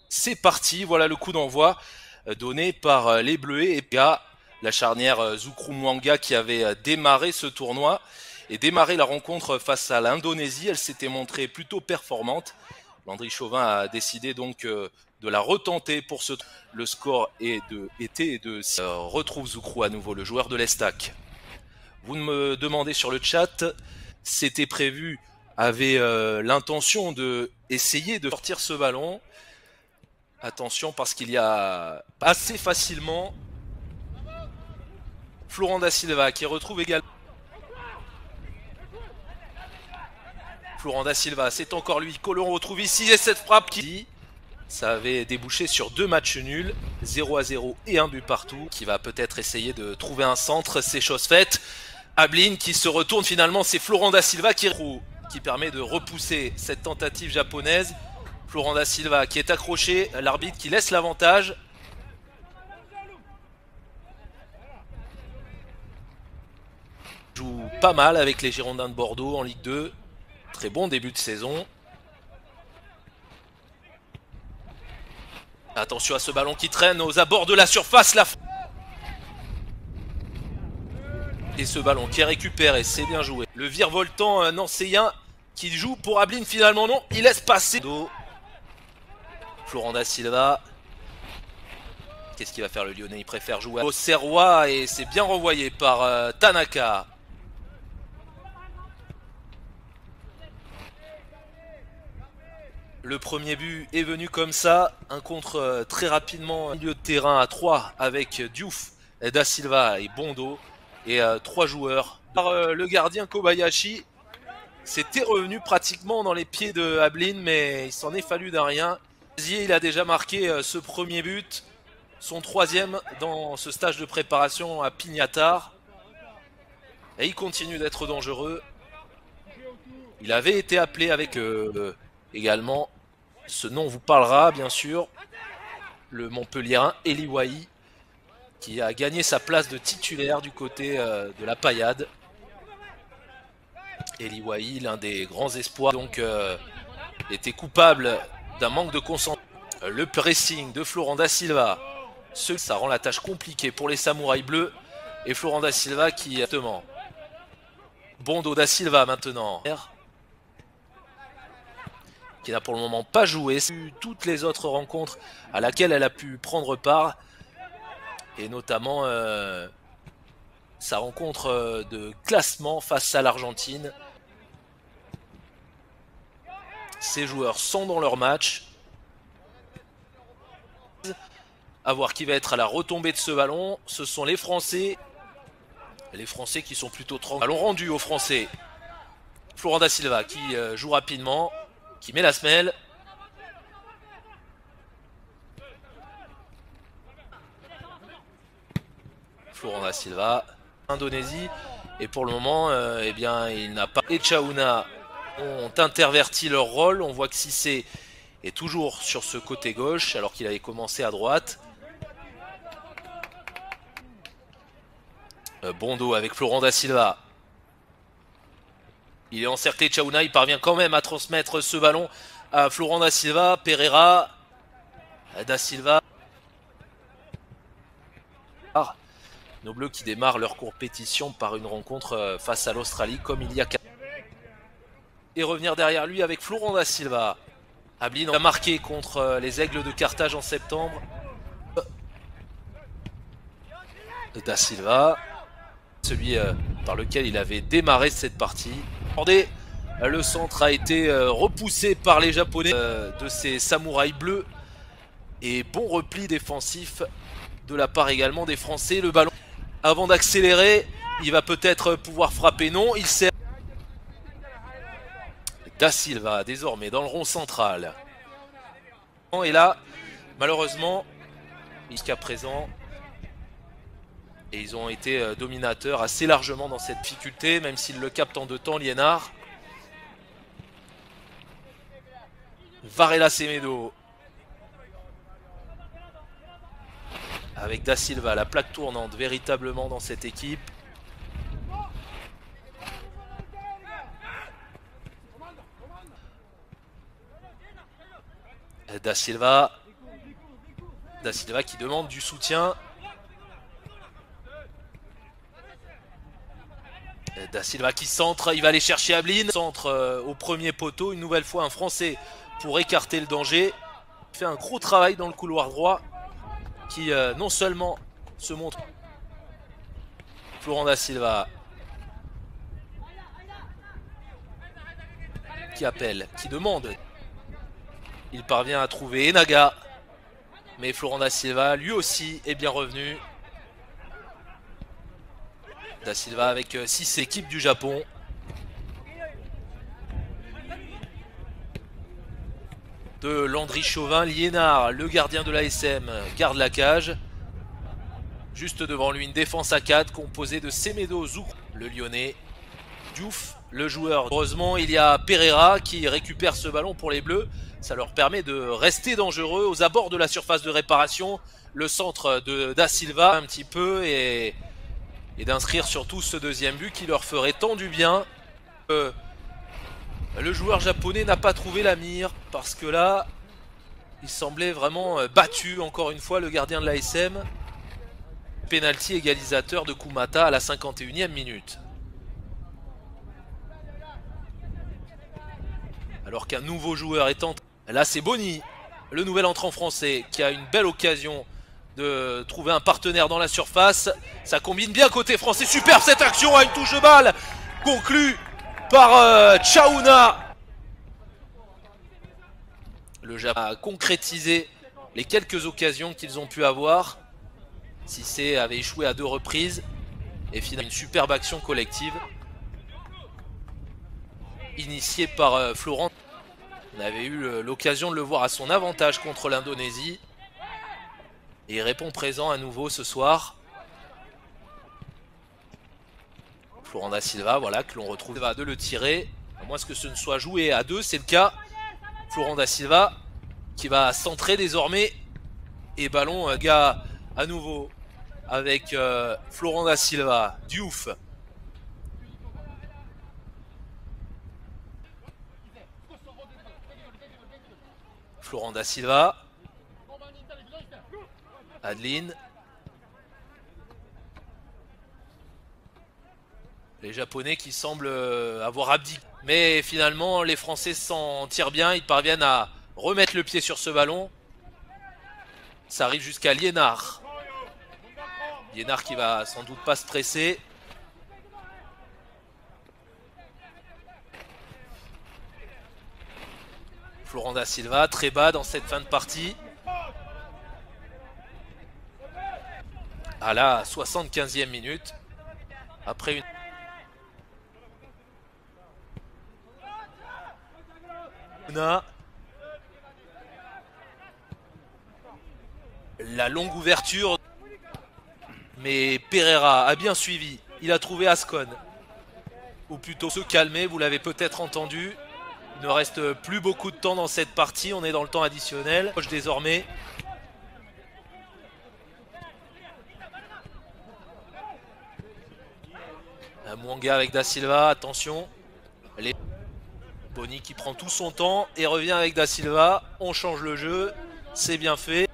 C'est parti, voilà le coup d'envoi donné par les Bleus et la charnière Zoukrou Mwanga qui avait démarré ce tournoi et démarré la rencontre face à l'Indonésie. Elle s'était montrée plutôt performante. Landry Chauvin a décidé donc de la retenter pour ce tournoi. Le score était de retrouve Zoukrou à nouveau, le joueur de l'Estac. Vous me demandez sur le chat, c'était prévu, avait l'intention de essayer de sortir ce ballon. Attention parce qu'il y a assez facilement Florent Da Silva qui retrouve également. Florent Da Silva, c'est encore lui que l'on retrouve ici et cette frappe qui... Ça avait débouché sur 2 matchs nuls, 0-0 et un but partout, qui va peut-être essayer de trouver un centre, c'est chose faite. Ablin qui se retourne finalement, c'est Florent Da Silva qui permet de repousser cette tentative japonaise. Florent Da Silva qui est accroché, l'arbitre qui laisse l'avantage. Joue pas mal avec les Girondins de Bordeaux en Ligue 2. Très bon début de saison. Attention à ce ballon qui traîne aux abords de la surface. Et ce ballon qui est récupéré, c'est bien joué. Le virevoltant nancéen qui joue pour Ablin finalement non. Il laisse passer. Florent Da Silva. Qu'est-ce qu'il va faire le Lyonnais? Il préfère jouer au Serrois et c'est bien renvoyé par Tanaka. Le premier but est venu comme ça, un contre très rapidement milieu de terrain à 3 avec Diouf, Da Silva et Bondo et 3 joueurs. Le gardien Kobayashi, c'était revenu pratiquement dans les pieds de Ablin mais il s'en est fallu d'un rien. Il a déjà marqué ce premier but, son 3e dans ce stage de préparation à Pignatar. Et il continue d'être dangereux. Il avait été appelé avec également... Ce nom vous parlera bien sûr, le Montpellierin Eli Wahi qui a gagné sa place de titulaire du côté de la Paillade. Eli Wahi, l'un des grands espoirs, donc était coupable d'un manque de concentration. Le pressing de Florent Da Silva, ça rend la tâche compliquée pour les samouraïs bleus et Florent Da Silva qui justement. Bondo Da Silva maintenant. Qui n'a pour le moment pas joué. Toutes les autres rencontres à laquelle elle a pu prendre part. Et notamment sa rencontre de classement face à l'Argentine. Ces joueurs sont dans leur match. À voir qui va être à la retombée de ce ballon. Ce sont les Français. Les Français qui sont plutôt tranquilles. Ballon rendu aux Français. Florent Da Silva qui joue rapidement. Qui met la semelle. Florent Da Silva, Indonésie. Et pour le moment, eh bien, il n'a pas... Et Chaouna ont interverti leur rôle. On voit que Cissé est toujours sur ce côté gauche, alors qu'il avait commencé à droite. Bondo avec Florent Da Silva. Il est encerclé, Chaouna, il parvient quand même à transmettre ce ballon à Florent Da Silva, Pereira, Da Silva. Nos Bleus qui démarrent leur compétition par une rencontre face à l'Australie comme il y a 4 ans. Et revenir derrière lui avec Florent Da Silva. Ablin a marqué contre les Aigles de Carthage en septembre. Da Silva, celui par lequel il avait démarré cette partie. Le centre a été repoussé par les Japonais de ces samouraïs bleus. Et bon repli défensif de la part également des Français. Le ballon, avant d'accélérer, il va peut-être pouvoir frapper. Non, il sert. Da Silva, désormais dans le rond central. Et là, malheureusement, jusqu'à présent, et ils ont été dominateurs assez largement dans cette difficulté, même s'ils le captent en 2 temps, Liénard. Varela Semedo. Avec Da Silva, la plaque tournante véritablement dans cette équipe. Da Silva Da Silva qui demande du soutien. Da Silva qui centre, il va aller chercher Ablin. Centre au premier poteau, une nouvelle fois un Français pour écarter le danger. Il fait un gros travail dans le couloir droit qui non seulement se montre. Florent Da Silva qui appelle, qui demande. Il parvient à trouver Enaga. Mais Florent Da Silva, lui aussi, est bien revenu. Da Silva avec 6 équipes du Japon. De Landry Chauvin, Liénard, le gardien de l'ASM, garde la cage. Juste devant lui, une défense à 4 composée de Semedo Zouk, le Lyonnais. Diouf, le joueur. Heureusement, il y a Pereira qui récupère ce ballon pour les Bleus. Ça leur permet de rester dangereux aux abords de la surface de réparation. Le centre de Da Silva un petit peu et d'inscrire surtout ce deuxième but qui leur ferait tant du bien. Le joueur japonais n'a pas trouvé la mire parce que là, il semblait vraiment battu encore une fois le gardien de l'ASM. Penalty égalisateur de Kumata à la 51e minute. Alors qu'un nouveau joueur est entré. Là c'est Boni, le nouvel entrant français qui a une belle occasion de trouver un partenaire dans la surface. Ça combine bien côté français. Superbe cette action à une touche de balle conclue par Chaouna. Le Japon a concrétisé les quelques occasions qu'ils ont pu avoir. Cissé avait échoué à 2 reprises. Et finalement une superbe action collective. Initiée par Florent. On avait eu l'occasion de le voir à son avantage contre l'Indonésie. Et il répond présent à nouveau ce soir. Florent Da Silva, voilà, que l'on retrouve de le tirer. À moins que ce ne soit joué à 2, c'est le cas. Florent Da Silva qui va centrer désormais. Et ballon, gars, à nouveau avec Florent Da Silva, Diouf. Florent Da Silva. Adeline. Les Japonais qui semblent avoir abdiqué. Mais finalement, les Français s'en tirent bien. Ils parviennent à remettre le pied sur ce ballon. Ça arrive jusqu'à Liénard. Liénard qui va sans doute pas stresser. Florent Da Silva, très bas dans cette fin de partie. À la 75e minute. Après une... La longue ouverture. Mais Pereira a bien suivi. Il a trouvé Ascon. Ou plutôt se calmer, vous l'avez peut-être entendu. Il ne reste plus beaucoup de temps dans cette partie. On est dans le temps additionnel. Désormais. Mwanga avec Da Silva, attention. Boni qui prend tout son temps et revient avec Da Silva. On change le jeu, c'est bien fait.